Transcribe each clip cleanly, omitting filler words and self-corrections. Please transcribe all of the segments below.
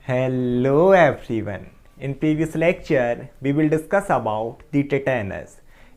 Hello everyone. In previous lecture, we will discuss about the tetanus.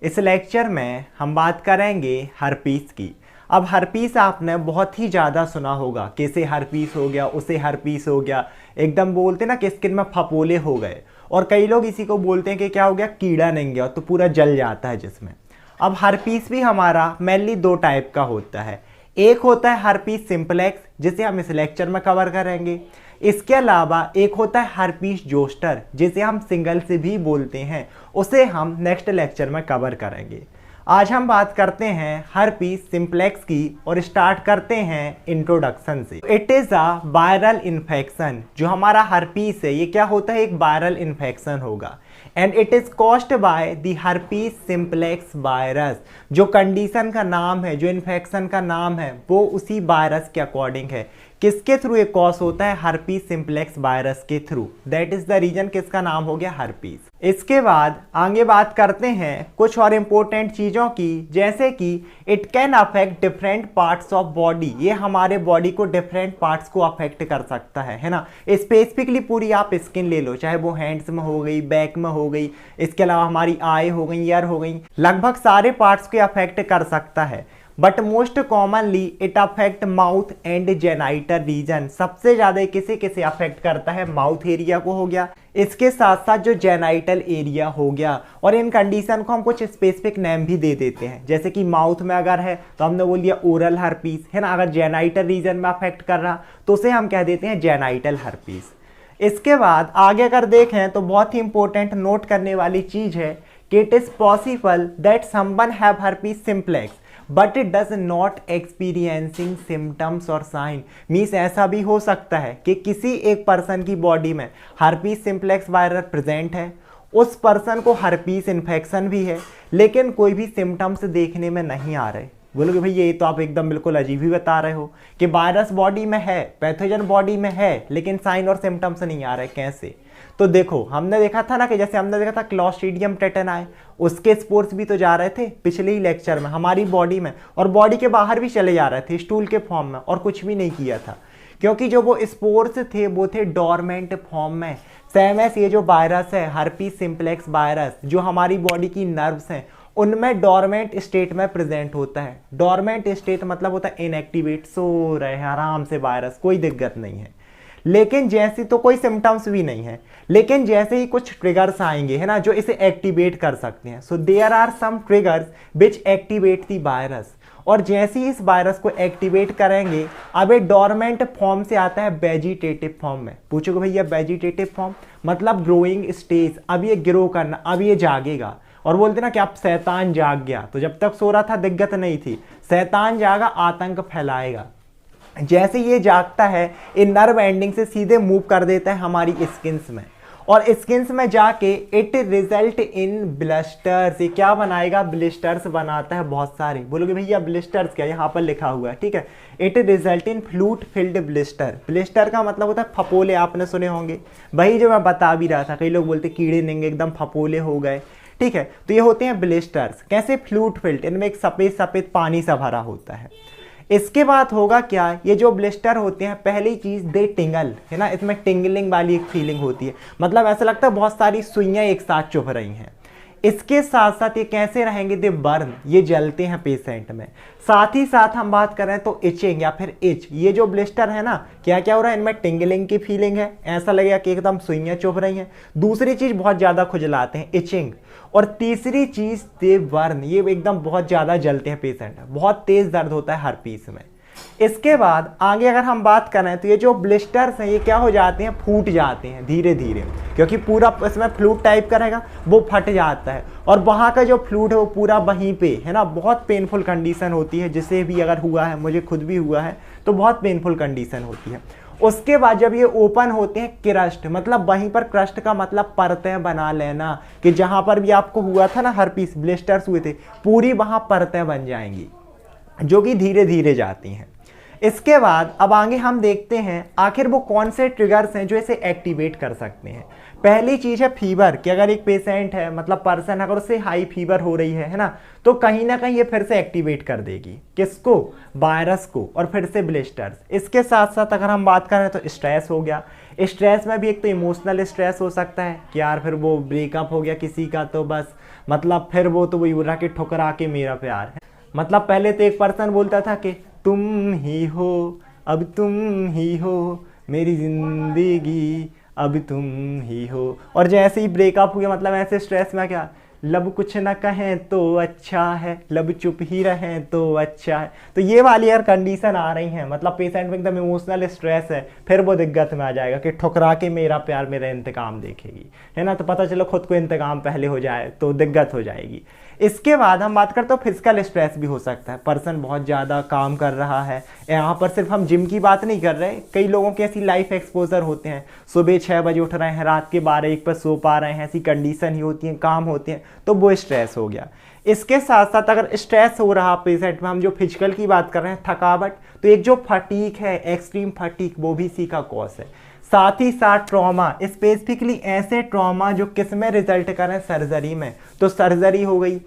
इस lecture में हम बात करेंगे हर्पीस की। अब हर्पीस आपने बहुत ही ज़्यादा सुना होगा, कैसे हर्पीस हो गया, उसे हर्पीस हो गया, एकदम बोलते ना कि स्किन में फपोले हो गए। और कई लोग इसी को बोलते हैं कि क्या हो गया, कीड़ा नहीं गया तो पूरा जल जाता है जिसमें। अब हर्पीस भी हमारा मेनली दो टाइप का होता है। एक होता है हर्पीस सिंप्लेक्स, जिसे हम इस लेक्चर में कवर करेंगे। इसके अलावा एक होता है हर्पीस जोस्टर, जिसे हम सिंगल से भी बोलते हैं, उसे हम नेक्स्ट लेक्चर में कवर करेंगे। आज हम बात करते हैं हर्पीस सिंप्लेक्स की और स्टार्ट करते हैं इंट्रोडक्शन से। It is a viral infection. जो हमारा हर्पीस है ये क्या होता है, एक वायरल इन्फेक्शन होगा। And it is caused by the herpes simplex virus. जो कंडीशन का नाम है, जो इन्फेक्शन का नाम है, वो उसी वायरस के अकॉर्डिंग है। किसके थ्रू ये कॉज होता है, हर्पीस सिंप्लेक्स वायरस के through. That is the reason किसका नाम हो गया, हर्पीस। इसके बाद आगे बात करते हैं कुछ और इंपॉर्टेंट चीजों की, जैसे कि it can affect different parts of body. ये हमारे बॉडी को डिफरेंट पार्ट्स को अफेक्ट कर सकता है ना। स्पेसिफिकली पूरी आप स्किन ले लो, चाहे वो हैंड्स में हो गई, बैक में हो गई, इसके अलावा हमारी आई हो गई, ईयर हो गई, लगभग सारे पार्ट्स को अफेक्ट कर सकता है। But most commonly it affect mouth and genital region. सबसे ज्यादा किसे किसे अफेक्ट करता है, माउथ एरिया को हो गया, इसके साथ साथ जो जेनाइटल एरिया हो गया। और इन कंडीशन को हम कुछ स्पेसिफिक नेम भी दे देते हैं, जैसे कि माउथ में अगर है तो हमने बोल दिया ओरल हर्पीस, है ना। अगर जेनाइटल रीजन में अफेक्ट कर रहा तो उसे हम कह देते हैं जेनाइटल हर्पीस। इसके बाद आगे अगर देखें तो बहुत ही इंपॉर्टेंट नोट करने वाली चीज है कि it is possible that someone have herpes simplex but it does not experiencing symptoms और साइन। मीन्स ऐसा भी हो सकता है कि किसी एक पर्सन की बॉडी में हर्पीस सिंप्लेक्स वायरस प्रेजेंट है, उस पर्सन को हर्पीस इन्फेक्शन भी है, लेकिन कोई भी सिम्टम्स देखने में नहीं आ रहे। बोलोगे भाई ये तो आप एकदम बिल्कुल अजीब ही बता रहे हो कि वायरस बॉडी में है, पैथोजन बॉडी में है, लेकिन साइन और सिम्टम्स नहीं आ रहे, कैसे? तो देखो, हमने देखा था ना कि जैसे हमने देखा था क्लॉस्ट्रीडियम टेटेनाई, उसके स्पोर्स भी तो जा रहे थे पिछले ही लेक्चर में हमारी बॉडी में, और बॉडी के बाहर भी चले जा रहे थे स्टूल के फॉर्म में, और कुछ भी नहीं किया था, क्योंकि जो वो स्पोर्स थे वो थे डोरमेंट फॉर्म में। सेम एस ये जो वायरस है हर्पीस सिंप्लेक्स वायरस, जो हमारी बॉडी की नर्व्स हैं उनमें डोरमेंट स्टेट में प्रेजेंट होता है। डोरमेंट स्टेट मतलब होता है इनएक्टिवेट, सो रहे हैं आराम से वायरस, कोई दिक्कत नहीं है। लेकिन जैसे तो कोई सिम्टम्स भी नहीं है, लेकिन जैसे ही कुछ ट्रिगर्स आएंगे, है ना, जो इसे एक्टिवेट कर सकते हैं। So there are some triggers which activate the virus. और जैसे ही इस वायरस को एक्टिवेट करेंगे, अब ये डोरमेंट फॉर्म से आता है वेजिटेटिव फॉर्म में। पूछोगे भैया वेजिटेटिव फॉर्म मतलब ग्रोइंग स्टेज, अब ये ग्रो करना, अब ये जागेगा। और बोलते ना कि अब शैतान जाग गया, तो जब तक सो रहा था दिक्कत नहीं थी, शैतान जागा आतंक फैलाएगा। जैसे ये जागता है, इन नर्व एंडिंग से सीधे मूव कर देता है हमारी स्किन्स में, और स्किन्स में जाके इट रिजल्ट इन ब्लिस्टर्स। ये क्या बनाएगा, ब्लिस्टर्स बनाता है बहुत सारी। बोलोगे भैया ब्लिस्टर्स क्या, यहाँ पर लिखा हुआ है, ठीक है। It result in flute field blister. Blister का मतलब होता है फपोले, आपने सुने होंगे, वही जो मैं बता भी रहा था। कई लोग बोलते कीड़े नहीं, एकदम फपोले हो गए, ठीक है। तो ये होते हैं ब्लिस्टर्स। कैसे, फ्लूट फिल्ड, इनमें एक सफेद सफेद पानी सा भरा होता है। इसके बाद होगा क्या, ये जो ब्लिस्टर होते हैं, पहली चीज दे टिंगल, है ना, इसमें टिंगलिंग वाली एक फीलिंग होती है, मतलब ऐसा लगता है बहुत सारी सुइयां एक साथ चुभ रही हैं। इसके साथ साथ ये कैसे रहेंगे, दे बर्न, ये जलते हैं पेशेंट में। साथ ही साथ हम बात कर रहे हैं तो इचिंग या फिर इच, ये जो ब्लिस्टर है ना, क्या क्या हो रहा है, इनमें टिंगलिंग की फीलिंग है, ऐसा लगेगा कि एकदम सुइयां चुभ रही हैं। दूसरी चीज बहुत ज्यादा खुजलाते हैं, इचिंग। और तीसरी चीज दे बर्न, ये एकदम बहुत ज्यादा जलते हैं पेशेंट, बहुत तेज दर्द होता है हर्पीस में। इसके बाद आगे अगर हम बात करें तो ये जो ब्लिस्टर्स हैं ये क्या हो जाते हैं, फूट जाते हैं धीरे धीरे, क्योंकि पूरा इसमें फ्लूट टाइप का रहेगा, वो फट जाता है, और वहाँ का जो फ्लूट है वो पूरा वहीं पे, है ना। बहुत पेनफुल कंडीशन होती है, जिसे भी अगर हुआ है, मुझे खुद भी हुआ है, तो बहुत पेनफुल कंडीशन होती है। उसके बाद जब ये ओपन होते हैं क्रस्ट, मतलब वहीं पर क्रस्ट का मतलब परतें बना लेना, कि जहाँ पर भी आपको हुआ था ना हर्पीस, ब्लिस्टर्स हुए थे, पूरी वहाँ परतें बन जाएंगी, जो कि धीरे धीरे जाती हैं। इसके बाद अब आगे हम देखते हैं आखिर वो कौन से ट्रिगर्स हैं जो इसे एक्टिवेट कर सकते हैं। पहली चीज है फीवर, कि अगर एक पेशेंट है, मतलब पर्सन, अगर उससे हाई फीवर हो रही है ना, तो कहीं ना कहीं ये फिर से एक्टिवेट कर देगी, किसको, वायरस को, और फिर से ब्लिस्टर्स। इसके साथ साथ अगर हम बात करें तो स्ट्रेस हो गया, स्ट्रेस में भी एक तो इमोशनल स्ट्रेस हो सकता है कि यार फिर वो ब्रेकअप हो गया किसी का, तो बस मतलब फिर वो तो वही बोल रहा कि ठुकरा के मेरा प्यार है। मतलब पहले तो एक पर्सन बोलता था कि तुम ही हो, अब तुम ही हो मेरी जिंदगी, अब तुम ही हो, और जैसे ही ब्रेकअप हो गया मतलब ऐसे स्ट्रेस में क्या, लब कुछ ना कहें तो अच्छा है, लब चुप ही रहें तो अच्छा है। तो ये वाली यार कंडीशन आ रही है, मतलब पेशेंट में एकदम इमोशनल स्ट्रेस है, फिर वो दिक्कत में आ जाएगा कि ठुकरा के मेरा प्यार मेरा इंतकाम देखेगी, है ना। तो पता चलो खुद को इंतकाम पहले हो जाए तो दिक्कत हो जाएगी। इसके बाद हम बात करते हो फिजिकल स्ट्रेस भी हो सकता है। पर्सन बहुत ज़्यादा काम कर रहा है, यहाँ पर सिर्फ हम जिम की बात नहीं कर रहे, कई लोगों के ऐसी लाइफ एक्सपोजर होते हैं, सुबह 6 बजे उठ रहे हैं, रात के 12-1 पर सो पा रहे हैं, ऐसी कंडीशन ही होती है, काम होते हैं, तो वो स्ट्रेस हो गया। इसके साथ साथ अगर स्ट्रेस हो रहा पेशेंट में, हम जो फिजिकल की बात कर रहे हैं थकावट, तो एक जो फटीक है, एक्सट्रीम फटीक, वो भी इसी का कॉज है। साथ ही साथ ट्रॉमा, स्पेसिफिकली ऐसे ट्रॉमा जो किस में रिजल्ट करें, सर्जरी में, तो सर्जरी हो गई,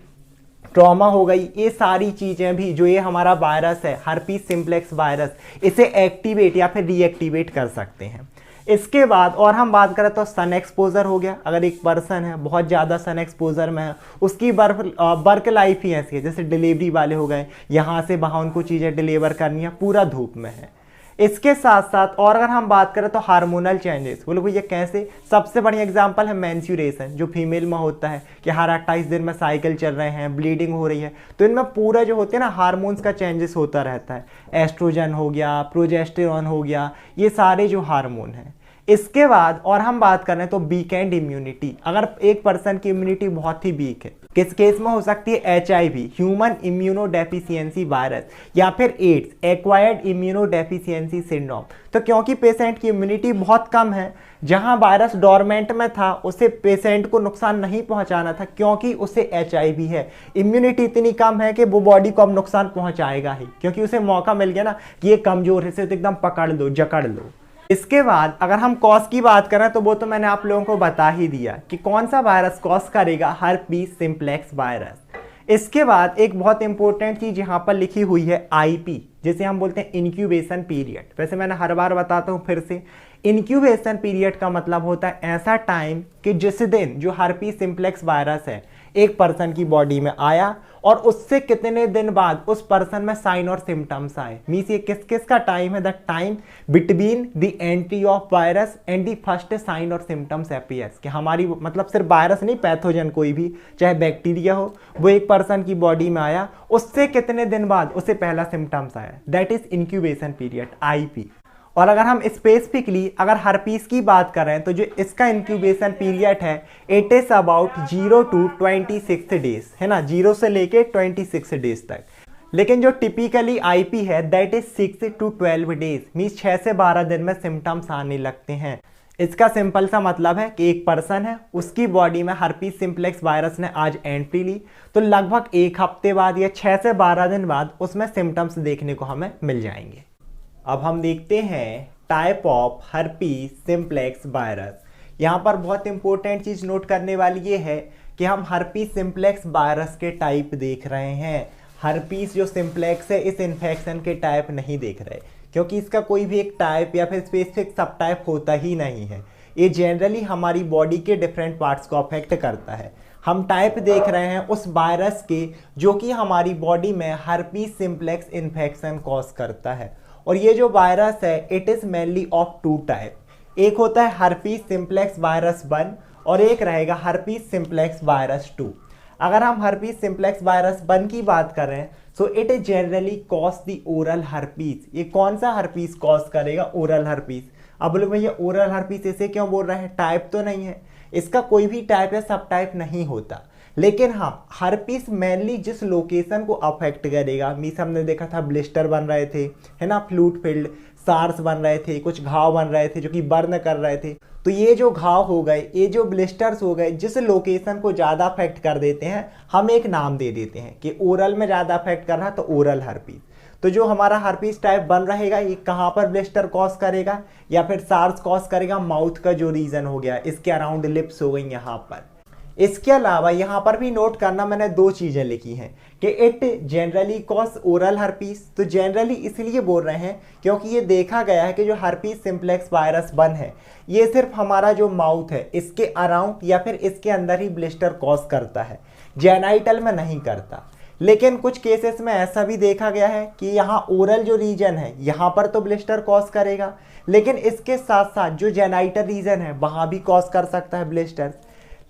ट्रॉमा हो गई, ये सारी चीज़ें भी जो ये हमारा वायरस है हर्पीस सिंप्लेक्स वायरस, इसे एक्टिवेट या फिर रीएक्टिवेट कर सकते हैं। इसके बाद और हम बात करें तो सन एक्सपोजर हो गया। अगर एक पर्सन है बहुत ज़्यादा सन एक्सपोजर में है, उसकी वर्क लाइफ ही ऐसी है, जैसे डिलीवरी वाले हो गए, यहाँ से वहाँ उनको चीज़ें डिलीवर करनी है, पूरा धूप में है। इसके साथ साथ और अगर हम बात करें तो हार्मोनल चेंजेस, बोलो भैया कैसे, सबसे बढ़िया एग्जांपल है मेंस्ट्रुएशन, जो फीमेल में होता है कि हर 28 दिन में साइकिल चल रहे हैं, ब्लीडिंग हो रही है, तो इनमें पूरा जो होते हैं ना हार्मोन्स का चेंजेस होता रहता है, एस्ट्रोजन हो गया, प्रोजेस्टेरॉन हो गया, ये सारे जो हार्मोन हैं। इसके बाद और हम बात करें तो वीकेंड इम्यूनिटी, अगर एक पर्सन की इम्यूनिटी बहुत ही वीक है, किस केस में हो सकती है, HIV, human immunodeficiency virus, या फिर AIDS, acquired immunodeficiency syndrome. तो क्योंकि पेशेंट की इम्यूनिटी बहुत कम है, जहां वायरस डोरमेंट में था उसे पेशेंट को नुकसान नहीं पहुंचाना था, क्योंकि उसे HIV है, इम्यूनिटी इतनी कम है कि वो बॉडी को अब नुकसान पहुंचाएगा ही, क्योंकि उसे मौका मिल गया ना कि ये कमजोर है, इसे तो एकदम पकड़ लो, जकड़ लो। इसके बाद अगर हम कॉज की बात करें तो वो तो मैंने आप लोगों को बता ही दिया कि कौन सा वायरस कॉज करेगा, हर्पीस सिंप्लेक्स वायरस। इसके बाद एक बहुत इंपॉर्टेंट चीज यहाँ पर लिखी हुई है IP, जिसे हम बोलते हैं इंक्यूबेशन पीरियड। वैसे मैंने हर बार बताता हूँ फिर से, इंक्यूबेशन पीरियड का मतलब होता है ऐसा टाइम कि जिस दिन जो हर्पीस सिंप्लेक्स वायरस है एक पर्सन की बॉडी में आया और उससे कितने दिन बाद उस पर्सन में साइन और सिम्टम्स आए। मीन्स ये किस किस का टाइम है, the time between the entry of virus and the first sign और सिम्टम्स अपीयर्स, कि हमारी मतलब सिर्फ वायरस नहीं, पैथोजन कोई भी चाहे बैक्टीरिया हो, वो एक पर्सन की बॉडी में आया, उससे कितने दिन बाद उसे पहला सिम्टम्स आया, that is incubation period IP। और अगर हम स्पेसिफिकली अगर हर्पीस की बात करें तो जो इसका इंक्यूबेशन पीरियड है it is about 0 to 26 days, है ना, 0 से लेके 26 डेज तक। लेकिन जो टिपिकली IP है that is 6 to 12 days, means 6 से 12 दिन में सिम्टम्स आने लगते हैं। इसका सिंपल सा मतलब है कि एक पर्सन है, उसकी बॉडी में हर्पीस सिंप्लेक्स वायरस ने आज एंट्री ली, तो लगभग 1 हफ्ते बाद या 6 से 12 दिन बाद उसमें सिम्टम्स देखने को हमें मिल जाएंगे। अब हम देखते हैं type of herpes simplex virus. यहाँ पर बहुत इंपॉर्टेंट चीज़ नोट करने वाली ये है कि हम हर्पीस सिंप्लेक्स वायरस के टाइप देख रहे हैं। हर्पीस जो सिंप्लेक्स है इस इन्फेक्शन के टाइप नहीं देख रहे, क्योंकि इसका कोई भी एक टाइप या फिर स्पेसिफिक सब टाइप होता ही नहीं है। ये जनरली हमारी बॉडी के डिफरेंट पार्ट्स को अफेक्ट करता है। हम टाइप देख रहे हैं उस वायरस के जो कि हमारी बॉडी में हर्पीस सिंप्लेक्स इन्फेक्शन कॉज करता है। और ये जो वायरस है it is mainly of 2 type, एक होता है हर्पीस सिंप्लेक्स वायरस 1 और एक रहेगा हर्पीस सिंप्लेक्स वायरस 2। अगर हम हर्पीस सिंप्लेक्स वायरस 1 की बात करें so it is generally cause the oral herpes. ये कौन सा हर्पीस कॉज करेगा, ओरल हर्पीस। अब बोलो भैया ओरल हर्पीस इसे क्यों बोल रहे हैं, टाइप तो नहीं है, इसका कोई भी टाइप या सब टाइप नहीं होता, लेकिन हाँ हर्पीस मेनली जिस लोकेशन को अफेक्ट करेगा, मीस हमने देखा था ब्लिस्टर बन रहे थे, है ना, फ्लूट फील्ड, सार्स बन रहे थे, कुछ घाव बन रहे थे जो कि बर्न कर रहे थे, तो ये जो घाव हो गए, ये जो ब्लिस्टर्स हो गए, जिस लोकेशन को ज़्यादा अफेक्ट कर देते हैं हम एक नाम दे देते हैं कि ओरल में ज़्यादा अफेक्ट कर रहा है तो ओरल हर्पीस। तो जो हमारा हर्पीस टाइप बन रहेगा ये कहाँ पर ब्लिस्टर कॉज करेगा या फिर सार्स कॉज करेगा, माउथ का जो रीजन हो गया, इसके अराउंड लिप्स हो गई यहाँ पर। इसके अलावा यहाँ पर भी नोट करना, मैंने दो चीज़ें लिखी हैं कि it generally cause oral herpes. तो जनरली इसलिए बोल रहे हैं क्योंकि ये देखा गया है कि जो हर्पीस सिंप्लेक्स वायरस 1 है ये सिर्फ हमारा जो माउथ है इसके अराउंड या फिर इसके अंदर ही ब्लिस्टर कॉज करता है, जेनाइटल में नहीं करता। लेकिन कुछ केसेस में ऐसा भी देखा गया है कि यहाँ ओरल जो रीजन है यहाँ पर तो ब्लिस्टर कॉज करेगा, लेकिन इसके साथ साथ जो जेनाइटल रीजन है वहाँ भी कॉज कर सकता है ब्लिस्टर।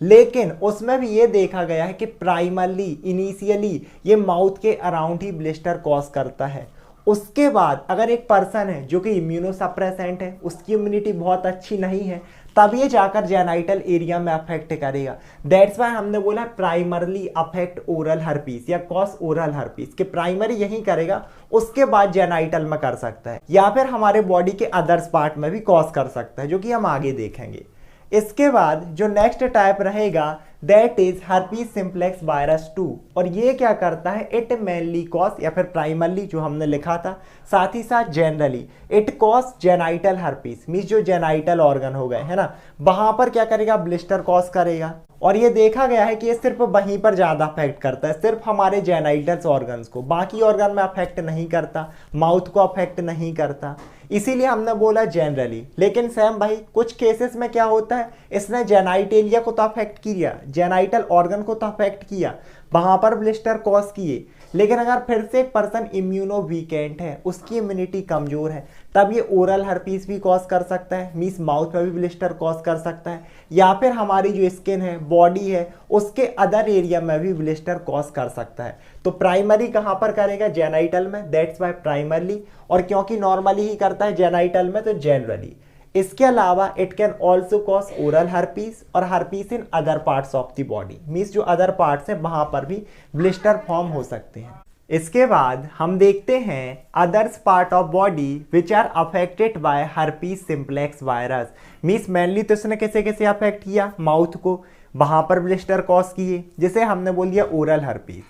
लेकिन उसमें भी ये देखा गया है कि प्राइमरली इनिशियली ये माउथ के अराउंड ही ब्लिस्टर कॉज करता है। उसके बाद अगर एक पर्सन है जो कि इम्यूनोसप्रेसेंट है, उसकी इम्यूनिटी बहुत अच्छी नहीं है, तब ये जाकर जेनाइटल एरिया में अफेक्ट करेगा। दैट्स वाई हमने बोला प्राइमरली अफेक्ट ओरल हर्पीस या कॉज ओरल हर्पीस, कि प्राइमरी यही करेगा, उसके बाद जेनाइटल में कर सकता है या फिर हमारे बॉडी के अदर्स पार्ट में भी कॉज कर सकता है, जो कि हम आगे देखेंगे। इसके बाद जो नेक्स्ट टाइप रहेगा that is herpes simplex virus 2, और ये क्या करता है, इट मेनली कॉज या फिर प्राइमरली जो हमने लिखा था, साथ ही साथ generally it cause genital herpes, means जो जेनाइटल ऑर्गन हो गए है ना, वहां पर क्या करेगा, ब्लिस्टर कॉज करेगा। और ये देखा गया है कि ये सिर्फ वहीं पर ज़्यादा अफेक्ट करता है, सिर्फ हमारे जेनाइटल्स ऑर्गन्स को, बाकी ऑर्गन में अफेक्ट नहीं करता, माउथ को अफेक्ट नहीं करता, इसीलिए हमने बोला जनरली। लेकिन सैम भाई कुछ केसेस में क्या होता है, इसने जेनाइटेलिया को तो अफेक्ट किया, जेनाइटल ऑर्गन को तो अफेक्ट किया, वहां पर ब्लिस्टर कॉज किए, लेकिन अगर फिर से एक पर्सन इम्यूनो वीकेंट है, उसकी इम्यूनिटी कमजोर है, तब ये ओरल हर्पीस भी कॉज कर सकता है, मींस माउथ में भी ब्लिस्टर कॉज कर सकता है, या फिर हमारी जो स्किन है, बॉडी है, उसके अदर एरिया में भी ब्लिस्टर कॉज कर सकता है। तो प्राइमरी कहाँ पर करेगा, जेनाइटल में, दैट्स वाई प्राइमरली, और क्योंकि नॉर्मली ही करता है जेनाइटल में तो जनरली। इसके अलावा it can also cause oral herpes और herpes in other parts of the body, means जो अदर पार्ट्स हैं वहां पर भी ब्लिस्टर फॉर्म हो सकते हैं। इसके बाद हम देखते हैं others part of body which are affected by herpes simplex virus, means mainly तो इसने किसे किसे अफेक्ट किया, माउथ को, वहां पर ब्लिस्टर कॉज किए, जिसे हमने बोल दिया ओरल हर्पीस।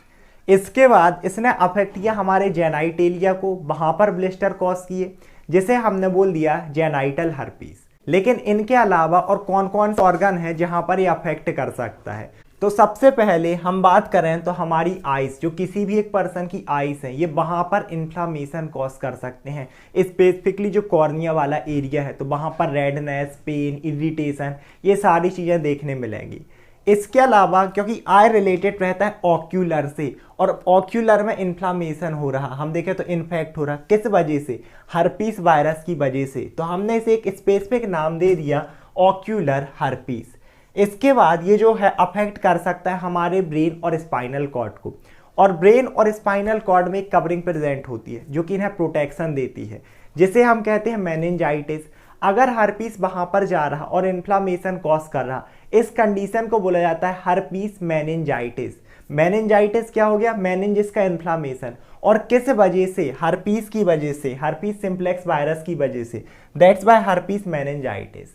इसके बाद इसने अफेक्ट किया हमारे जेनाइटेलिया को, वहां पर ब्लिस्टर कॉज किए, जिसे हमने बोल दिया जेनाइटल हर्पीस। लेकिन इनके अलावा और कौन कौन से ऑर्गन है जहां पर ये अफेक्ट कर सकता है, तो सबसे पहले हम बात करें तो हमारी आइज, जो किसी भी एक पर्सन की आइज है, ये वहां पर इन्फ्लामेशन कॉज कर सकते हैं, स्पेसिफिकली जो कॉर्निया वाला एरिया है, तो वहां पर रेडनेस, पेन, इरिटेशन, ये सारी चीजें देखने मिलेंगी। इसके अलावा क्योंकि आई रिलेटेड रहता है ऑक्यूलर से, और ऑक्यूलर में इन्फ्लामेशन हो रहा, हम देखें तो इन्फेक्ट हो रहा, किस वजह से, हर्पीस वायरस की वजह से, तो हमने इसे एक स्पेसिफिक नाम दे दिया ऑक्यूलर हर्पीस। इसके बाद ये जो है अफेक्ट कर सकता है हमारे ब्रेन और स्पाइनल कॉर्ड को, और ब्रेन और स्पाइनल कॉर्ड में एक कवरिंग प्रेजेंट होती है जो कि इन्हें प्रोटेक्शन देती है, जिसे हम कहते हैं मेनिंजाइटिस। अगर हर्पीस वहां पर जा रहा और इन्फ्लामेशन कॉज कर रहा, इस कंडीशन को बोला जाता है हर्पीस मेनिंजाइटिस। मेनिंजाइटिस क्या हो गया, मेनिंजिस का इन्फ्लामेशन, और किस वजह से, हर्पीस की वजह से, हर्पीस सिंप्लेक्स वायरस की वजह से, दैट्स बाय हर्पीस मेनिंजाइटिस।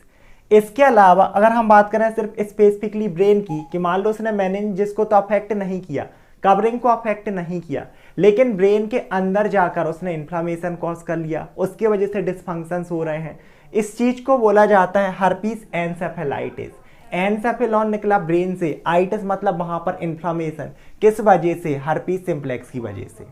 इसके अलावा अगर हम बात करें सिर्फ स्पेसिफिकली ब्रेन की, कि मान लो उसने मेनिंजिस को तो अफेक्ट नहीं किया, कवरिंग को अफेक्ट नहीं किया, लेकिन ब्रेन के अंदर जाकर उसने इन्फ्लामेशन कॉज कर लिया, उसके वजह से डिस्फंक्शंस हो रहे हैं, इस चीज को बोला जाता है हर्पीस एन्सेफेलाइटिस। एन्सेफेलॉन निकला ब्रेन से, आइटिस मतलब वहां पर इन्फ्लामेशन, किस वजह से, हर्पीस सिंप्लेक्स की वजह से।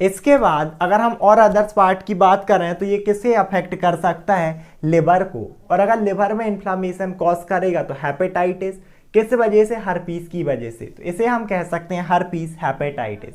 इसके बाद अगर हम और अदर्स पार्ट की बात करें तो ये किसे अफेक्ट कर सकता है, लिवर को, और अगर लिवर में इन्फ्लामेशन कॉज करेगा तो हेपेटाइटिस, किस वजह से, हर्पीस की वजह से, तो इसे हम कह सकते हैं हर्पीस हेपेटाइटिस।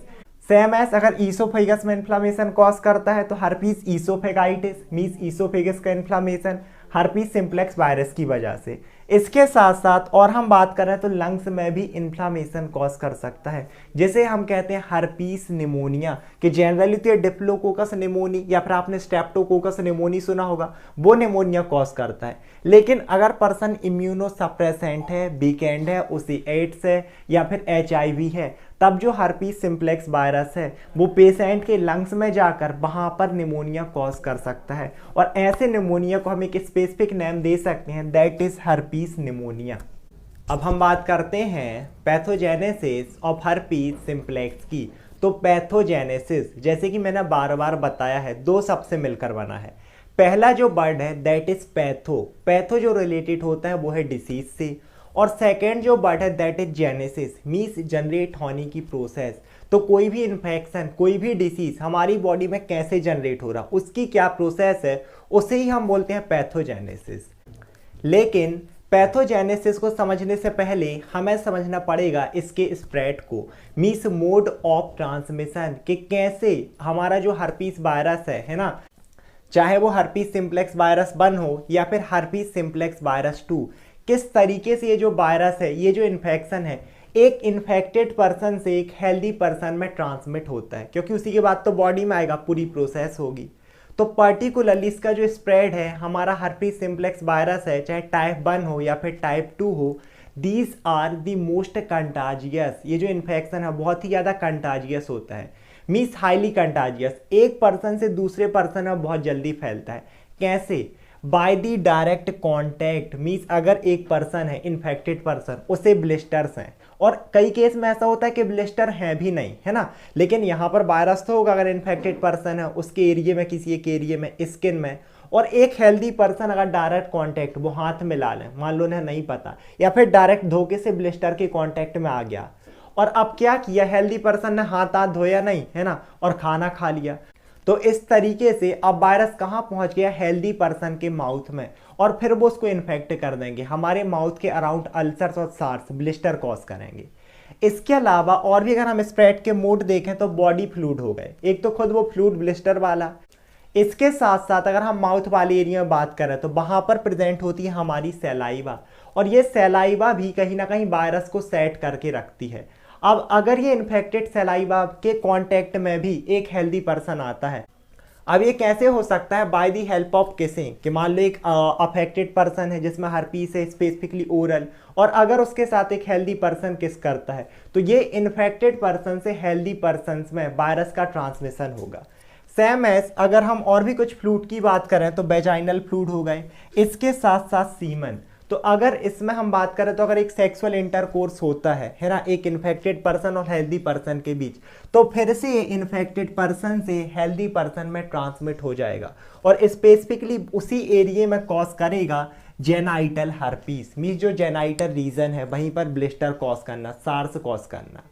सेम एस अगर ईसोफेगस में इन्फ्लामेशन कॉज करता है तो हर्पीस ईसोफेगाइटिस, मींस ईसोफेगस का इन्फ्लामेशन हर्पीस सिंप्लेक्स वायरस की वजह से। इसके साथ साथ और हम बात करें तो लंग्स में भी इन्फ्लामेशन कॉज कर सकता है, जिसे हम कहते हैं हर्पीस निमोनिया, कि जनरली तो डिप्लोकोकस निमोनी या फिर आपने स्ट्रेप्टोकोकस निमोनी सुना होगा, वो निमोनिया कॉज करता है। लेकिन अगर पर्सन इम्यूनो सप्रेसेंट है, वीकेंड है, उसे एड्स है या फिर HIV है, तब जो हर्पीस सिंप्लेक्स वायरस है वो पेशेंट के लंग्स में जाकर वहां पर निमोनिया कॉज कर सकता है, और ऐसे निमोनिया को हम एक स्पेसिफिक नेम दे सकते हैं, दैट इज हर्पीस निमोनिया। अब हम बात करते हैं पैथोजेनेसिस ऑफ हर्पीस सिंप्लेक्स की। तो पैथोजेनेसिस, जैसे कि मैंने बार बार बताया है, दो शब्द से मिलकर बना है। पहला जो वर्ड है दैट इज पैथो, पैथो जो रिलेटेड होता है वो है डिसीज से, और सेकेंड जो वर्ड है that is genesis, means generate होने की प्रोसेस। तो कोई भी इन्फेक्शन, कोई भी डिसीज हमारी बॉडी में कैसे जनरेट हो रहा, उसकी क्या प्रोसेस है, उसे ही हम बोलते हैं पैथोजेनेसिस। लेकिन पैथोजेनेसिस को समझने से पहले हमें समझना पड़ेगा इसके स्प्रेड को, मीन्स मोड ऑफ ट्रांसमिशन, कि कैसे हमारा जो हर्पीस वायरस है ना, चाहे वो हर्पीस सिम्प्लेक्स वायरस 1 हो या फिर हर्पीस सिम्प्लेक्स वायरस 2, किस तरीके से ये जो वायरस है, ये जो इन्फेक्शन है, एक इन्फेक्टेड पर्सन से एक हेल्दी पर्सन में ट्रांसमिट होता है, क्योंकि उसी के बाद तो बॉडी में आएगा, पूरी प्रोसेस होगी। तो पर्टिकुलरली इसका जो स्प्रेड है, हमारा हर्पीस सिम्प्लेक्स वायरस है, चाहे टाइप 1 हो या फिर टाइप 2 हो, these are the most contagious. ये जो इन्फेक्शन है बहुत ही ज़्यादा कंटाजियस होता है, मीन्स हाईली कंटाजियस, एक पर्सन से दूसरे पर्सन में बहुत जल्दी फैलता है। कैसे? By the direct contact, means अगर एक पर्सन है इन्फेक्टेड पर्सन, उसे ब्लिस्टर्स हैं, और कई केस में ऐसा होता है कि ब्लिस्टर हैं भी नहीं, है ना, लेकिन यहाँ पर वायरस तो होगा अगर इन्फेक्टेड पर्सन है उसके एरिया में, किसी एक एरिया में, स्किन में, और एक हेल्दी पर्सन अगर डायरेक्ट कांटेक्ट वो हाथ में ला लें, मान लो उन्हें नहीं पता, या फिर डायरेक्ट धोखे से ब्लिस्टर के कांटेक्ट में आ गया, और अब क्या किया, हेल्दी पर्सन ने हाथ धोया नहीं, है ना, और खाना खा लिया, तो इस तरीके से अब वायरस कहाँ पहुँच गया, हेल्दी पर्सन के माउथ में, और फिर वो उसको इन्फेक्ट कर देंगे, हमारे माउथ के अराउंड अल्सर्स और सार्स, ब्लिस्टर कॉज करेंगे। इसके अलावा और भी अगर हम स्प्रेड के मोड देखें तो बॉडी फ्लूइड हो गए, एक तो खुद वो फ्लूइड ब्लिस्टर वाला, इसके साथ साथ अगर हम माउथ वाले एरिया में बात करें तो वहाँ पर प्रेजेंट होती है हमारी सैलाइवा, और ये सैलाइवा भी कहीं ना कहीं वायरस को सेट करके रखती है। अब अगर ये इन्फेक्टेड सैलाइवा के कांटेक्ट में भी एक हेल्दी पर्सन आता है, अब ये कैसे हो सकता है, by the help of kissing, कि मान लो एक अफेक्टेड पर्सन है जिसमें हर्पीस है स्पेसिफिकली ओरल, और अगर उसके साथ एक हेल्दी पर्सन किस करता है तो ये इन्फेक्टेड पर्सन से हेल्दी पर्सन में वायरस का ट्रांसमिशन होगा। सेम एज अगर हम और भी कुछ फ्लूइड की बात करें तो वेजाइनल फ्लूइड हो गए, इसके साथ साथ सीमन। तो अगर इसमें हम बात करें तो अगर एक सेक्सुअल इंटरकोर्स होता है ना, एक इन्फेक्टेड पर्सन और हेल्दी पर्सन के बीच, तो फिर से इन्फेक्टेड पर्सन से हेल्दी पर्सन में ट्रांसमिट हो जाएगा, और स्पेसिफिकली उसी एरिया में कॉज करेगा जेनाइटल हर्पीस, मीन्स जो जेनाइटल रीजन है वहीं पर ब्लिस्टर कॉज करना, सार्स कॉज करना।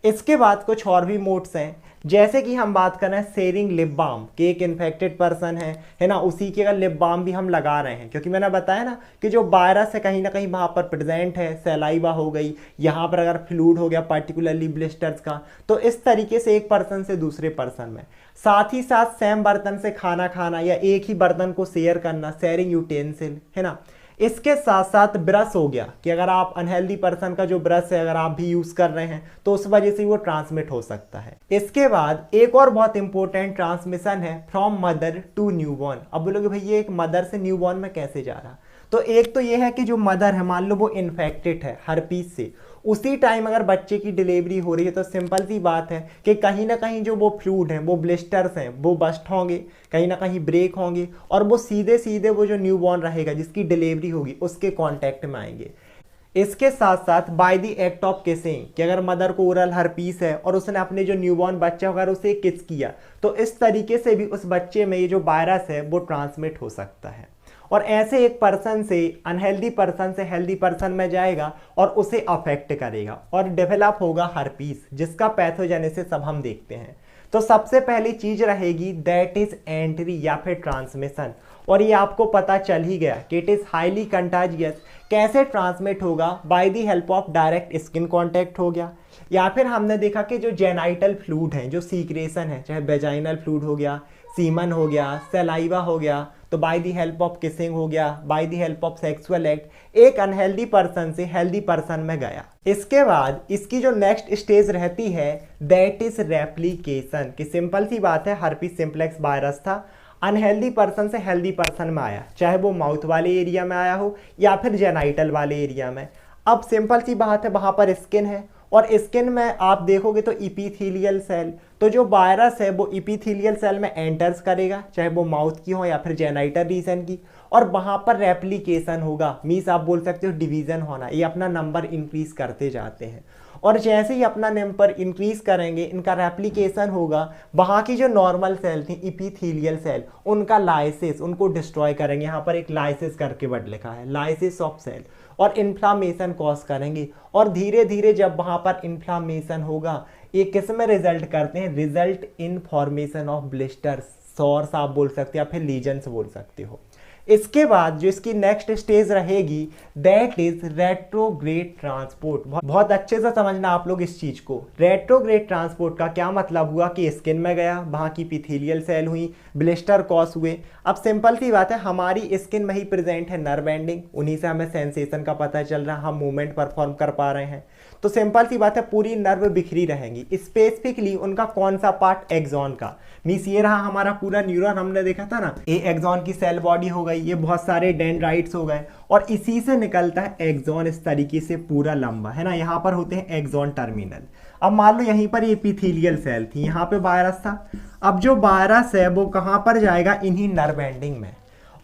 इसके बाद कुछ और भी मोड्स हैं, जैसे कि हम बात कर रहे हैं शेयरिंग लिप बाम, कि एक इन्फेक्टेड पर्सन है ना, उसी के अगर लिप बाम भी हम लगा रहे हैं, क्योंकि मैंने बताया ना कि जो वायरस है कहीं ना कहीं वहाँ पर प्रेजेंट है, सैलाइवा हो गई, यहाँ पर अगर फ्लूइड हो गया पर्टिकुलरली ब्लिस्टर्स का, तो इस तरीके से एक पर्सन से दूसरे पर्सन में, साथ ही साथ सेम बर्तन से खाना खाना या एक ही बर्तन को शेयर करना, शेयरिंग यूटेंसिल, है ना। इसके साथ साथ ब्रश हो गया, कि अगर आप अनहेल्दी पर्सन का जो ब्रश है अगर आप भी यूज कर रहे हैं तो उस वजह से वो ट्रांसमिट हो सकता है। इसके बाद एक और बहुत इंपॉर्टेंट ट्रांसमिशन है फ्रॉम मदर टू न्यूबॉर्न। अब बोलोगे भाई ये एक मदर से न्यूबॉर्न में कैसे जा रहा, तो एक तो ये है कि जो मदर है मान लो वो इन्फेक्टेड है हर्पीस से, उसी टाइम अगर बच्चे की डिलीवरी हो रही है तो सिंपल सी बात है कि कहीं ना कहीं जो वो फ्लूइड हैं, वो ब्लिस्टर्स हैं, वो बस्ट होंगे, कहीं ना कहीं ब्रेक होंगे, और वो सीधे सीधे वो जो न्यूबॉर्न रहेगा जिसकी डिलीवरी होगी उसके कांटेक्ट में आएंगे। इसके साथ साथ by the act of kissing, कि अगर मदर को ओरल हर्पीस है और उसने अपने जो न्यूबॉर्न बच्चा होगा उसे किस किया, तो इस तरीके से भी उस बच्चे में ये जो वायरस है वो ट्रांसमिट हो सकता है, और ऐसे एक पर्सन से अनहेल्दी पर्सन से हेल्दी पर्सन में जाएगा और उसे अफेक्ट करेगा और डेवलप होगा हर्पीस, जिसका पैथोजेनेसिस अब हम देखते हैं। तो सबसे पहली चीज रहेगी दैट इज एंट्री या फिर ट्रांसमिशन, और ये आपको पता चल ही गया कि इट इज हाईली कंटाजियस। कैसे ट्रांसमिट होगा, by the help of direct skin contact हो गया, या फिर हमने देखा कि जो जेनाइटल फ्लूइड है, जो सीक्रेशन है, चाहे वेजाइनल फ्लूइड हो गया, सीमन हो गया, सलाइवा हो गया, तो by the help of kissing हो गया, by the help of sexual act एक अनहेल्दी पर्सन से हेल्दी पर्सन में गया। इसके बाद इसकी जो नेक्स्ट स्टेज रहती है दैट इज रेप्लिकेशन, कि सिंपल सी बात है हर्पीस सिम्प्लेक्स वायरस था, अनहेल्दी पर्सन से हेल्दी पर्सन में आया, चाहे वो माउथ वाले एरिया में आया हो या फिर जेनाइटल वाले एरिया में। अब सिंपल सी बात है वहां पर स्किन है, और स्किन में आप देखोगे तो इपीथीलियल सेल, तो जो वायरस है वो इपीथीलियल सेल में एंटर्स करेगा, चाहे वो माउथ की हो या फिर जेनाइटल रीजन की, और वहां पर रेप्लिकेशन होगा, मीन्स आप बोल सकते हो डिवीजन होना, ये अपना नंबर इंक्रीज करते जाते हैं। और जैसे ही अपना नंबर इंक्रीज करेंगे इनका रेप्लिकेशन होगा, वहाँ की जो नॉर्मल सेल थी इपीथेलियल सेल, उनका लाइसिस, उनको डिस्ट्रॉय करेंगे। यहाँ पर एक लाइसिस करके वर्ड लिखा है, लाइसिस ऑफ सेल, और इन्फ्लामेशन कॉज करेंगे। और धीरे धीरे जब वहाँ पर इन्फ्लामेशन होगा, ये किस में रिजल्ट करते हैं, result in formation of blisters, swords आप बोल सकते हो या फिर लीजन्स बोल सकते हो। इसके बाद जो इसकी नेक्स्ट स्टेज रहेगी दैट इज रेट्रोग्रेड ट्रांसपोर्ट। बहुत अच्छे से समझना आप लोग इस चीज को। रेट्रोग्रेड ट्रांसपोर्ट का क्या मतलब हुआ कि स्किन में गया, वहां की इपीथेलियल सेल हुई, ब्लिस्टर कॉज हुए। अब सिंपल सी बात है, हमारी स्किन में ही प्रेजेंट है नर्व एंडिंग, उन्हीं से हमें सेंसेशन का पता चल रहा है, हम मूवमेंट परफॉर्म कर पा रहे हैं। तो सिंपल सी बात है, पूरी नर्व बिखरी रहेंगी। स्पेसिफिकली उनका कौन सा पार्ट, एक्सॉन का। मीन्स ये रहा हमारा पूरा न्यूरॉन, हमने देखा था ना, ये एक्सॉन की सेल बॉडी हो गई, ये बहुत सारे डेंड्राइट्स हो गए, और इसी से निकलता है एक्सॉन इस तरीके से पूरा लंबा, है ना। यहाँ पर होते हैं एक्सॉन टर्मिनल। अब मान लो यहीं पर एपिथेलियल सेल थी, यहाँ पे वायरस था। अब जो वायरस है वो कहाँ पर जाएगा, इन्हीं नर्व एंडिंग में,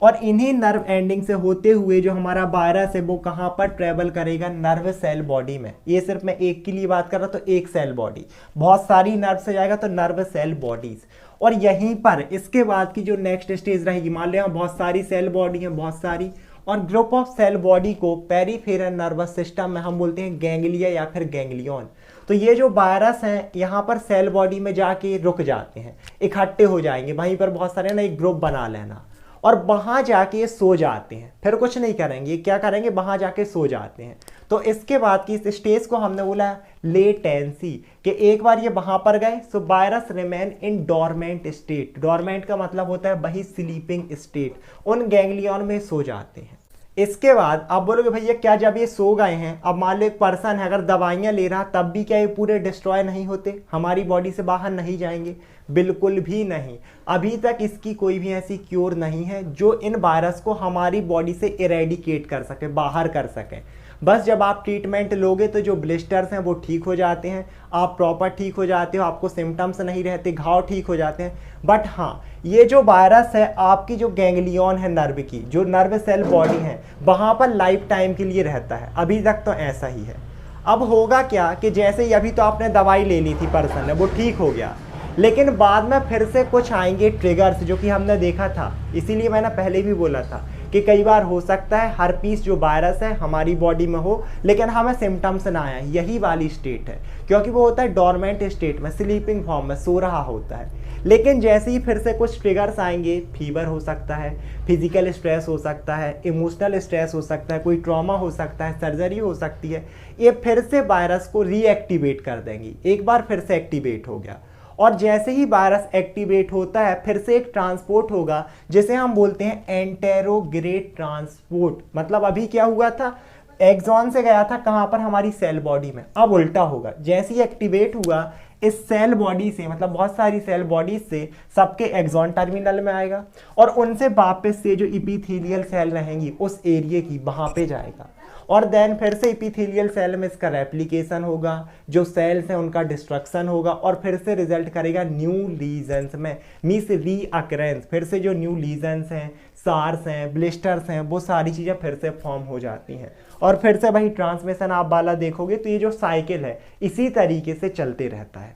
और इन्हीं नर्व एंडिंग से होते हुए जो हमारा वायरस है वो कहाँ पर ट्रेवल करेगा, नर्व सेल बॉडी में। ये सिर्फ मैं एक के लिए बात कर रहा हूँ, तो एक सेल बॉडी, बहुत सारी नर्व से जाएगा तो नर्व सेल बॉडीज। और यहीं पर इसके बाद की जो नेक्स्ट स्टेज रहेगी, मान लो यहाँ बहुत सारी सेल बॉडी है, बहुत सारी, और ग्रुप ऑफ सेल बॉडी को पेरिफेरल नर्वस सिस्टम में हम बोलते हैं गैंग्लिया या फिर गैंग्लियन। तो ये जो वायरस हैं यहाँ पर सेल बॉडी में जाके रुक जाते हैं, इकट्ठे हो जाएंगे, वहीं पर बहुत सारे ना एक ग्रुप बना लेना, और वहां जाके ये सो जाते हैं। फिर कुछ नहीं करेंगे, क्या करेंगे, वहां जाके सो जाते हैं। तो इसके बाद की इस स्टेज को हमने बोला लेटेंसी, कि एक बार ये वहां पर गए so virus remain in dormant state. Dormant का मतलब होता है वही स्लीपिंग स्टेट, उन गैंग्लियन में सो जाते हैं। इसके बाद आप बोलोगे भैया क्या, जब ये सो गए हैं, अब मान लो एक पर्सन है अगर दवाइयां ले रहा, तब भी क्या ये पूरे डिस्ट्रॉय नहीं होते, हमारी बॉडी से बाहर नहीं जाएंगे? बिल्कुल भी नहीं। अभी तक इसकी कोई भी ऐसी क्योर नहीं है जो इन वायरस को हमारी बॉडी से इरेडिकेट कर सके, बाहर कर सके। बस जब आप ट्रीटमेंट लोगे तो जो ब्लिस्टर्स हैं वो ठीक हो जाते हैं, आप प्रॉपर ठीक हो जाते हो, आपको सिम्टम्स नहीं रहते, घाव ठीक हो जाते हैं। बट हाँ, ये जो वायरस है आपकी जो गैंग्लियन है नर्व की, जो नर्व सेल बॉडी है, वहाँ पर लाइफ टाइम के लिए रहता है। अभी तक तो ऐसा ही है। अब होगा क्या कि जैसे ही अभी तो आपने दवाई ले ली थी, पर्सन है वो ठीक हो गया, लेकिन बाद में फिर से कुछ आएंगे ट्रिगर्स, जो कि हमने देखा था। इसीलिए मैंने पहले भी बोला था कि कई बार हो सकता है हर्पीस जो वायरस है हमारी बॉडी में हो, लेकिन हमें सिम्टम्स ना आए। यही वाली स्टेट है, क्योंकि वो होता है डोरमेंट स्टेट में, स्लीपिंग फॉर्म में, सो रहा होता है। लेकिन जैसे ही फिर से कुछ ट्रिगर्स आएंगे, फीवर हो सकता है, फिजिकल स्ट्रेस हो सकता है, इमोशनल स्ट्रेस हो सकता है, कोई ट्रॉमा हो सकता है, सर्जरी हो सकती है, ये फिर से वायरस को रीएक्टिवेट कर देंगी। एक बार फिर से एक्टिवेट हो गया, और जैसे ही वायरस एक्टिवेट होता है फिर से एक ट्रांसपोर्ट होगा जिसे हम बोलते हैं एंटेरोग्रेड ट्रांसपोर्ट। मतलब अभी क्या हुआ था, एक्सॉन से गया था कहां पर, हमारी सेल बॉडी में। अब उल्टा होगा, जैसे ही एक्टिवेट हुआ इस सेल बॉडी से, मतलब बहुत सारी सेल बॉडी से सबके एक्सॉन टर्मिनल में आएगा, और उनसे वापस से जो इपीथेलियल सेल रहेंगी उस एरिया की, वहां पे जाएगा, और देन फिर से इपीथेलियल सेल में इसका रेप्लिकेशन होगा, जो सेल्स हैं उनका डिस्ट्रक्शन होगा, और फिर से रिजल्ट करेगा न्यू लीजन्स में, मीन्स रीअकरेंस। फिर से जो न्यू लीजन्स हैं, सार्स हैं, ब्लिस्टर्स हैं, वो सारी चीज़ें फिर से फॉर्म हो जाती हैं, और फिर से वही ट्रांसमिशन आप वाला देखोगे। तो ये जो साइकिल है इसी तरीके से चलते रहता है।